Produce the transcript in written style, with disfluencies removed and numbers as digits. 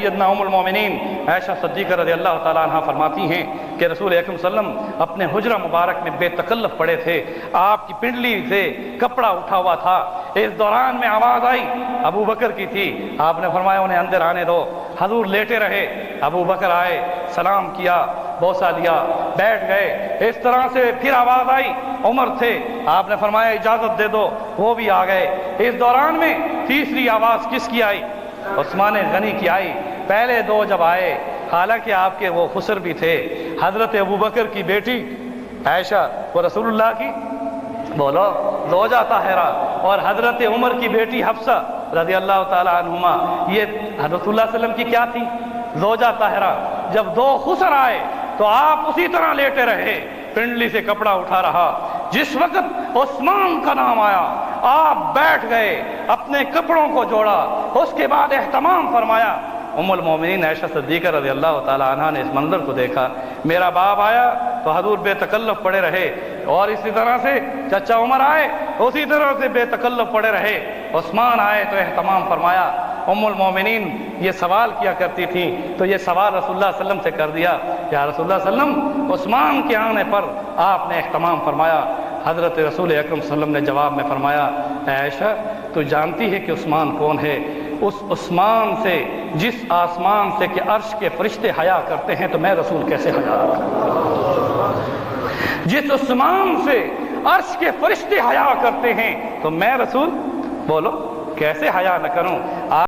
सैयदना उम्मुल मोमिनीन आयशा सिद्दीक़ा रज़ी अल्लाह ताला अन्हा फरमाती हैं कि रसूल अकरम सल्लम अपने हुजरा मुबारक में बेतकल्लफ पड़े थे, आपकी पिंडली से कपड़ा उठा हुआ था। इस दौरान में आवाज़ आई, अबू बकर की थी। आपने फरमाया उन्हें अंदर आने दो। हजूर लेटे रहे, अबू बकर आए, सलाम किया, बोसा लिया, बैठ गए। इस तरह से फिर आवाज़ आई, उमर थे, आपने फरमाया इजाज़त दे दो, वो भी आ गए। इस दौरान में तीसरी आवाज़ किसकी आई? उस्मान गनी की आई। पहले दो जब आए, हालांकि आपके वो खुसर भी थे, हज़रत अबू बकर की बेटी आयशा वो रसूलुल्लाह की बोलो ज़ौजा ताहिरा, और हज़रत उमर की बेटी हफ्सा रज़ी अल्लाह ताला अन्हुमा, ये रसूलुल्लाह सल्लल्लाहु अलैहि वसल्लम की क्या थी? ज़ौजा ताहिरा। जब दो खुसर आए तो आप उसी तरह लेटे रहे, पिंडली से कपड़ा उठा रहा। जिस वक्त उस्मान का नाम आया, आप बैठ गए, अपने कपड़ों को जोड़ा, उसके बाद एहतमाम फरमाया। उम्मुल मोमिनीन आयशा सिद्दीक़ा रज़ी अल्लाह ताला अन्हा ने इस मंजर को देखा। मेरा बाप आया तो हजूर बेतकल्लफ पड़े रहे, और इसी तरह से चचा उमर आए, उसी तरह से बेतकल्लफ पड़े रहे। उस्मान आए तो एहतमाम फरमाया। उम्मुल मोमिनीन ये सवाल किया करती थी, तो ये सवाल रसूलुल्लाह सल्लम से कर दिया, या रसूलुल्लाह सल्लम उस्मान के आने पर आपने एहतमाम फरमाया। हज़रत रसूल अकरम सल्लम ने जवाब में फरमाया, आयशा तू जानती है कि उस्मान कौन है? उस उस्मान से, जिस आसमान से कि अर्श के फरिश्ते हया करते हैं, तो मैं रसूल कैसे हया करूं? जिस उस्मान से अर्श के फरिश्ते हया करते हैं, तो मैं रसूल बोलो कैसे हया न करूं?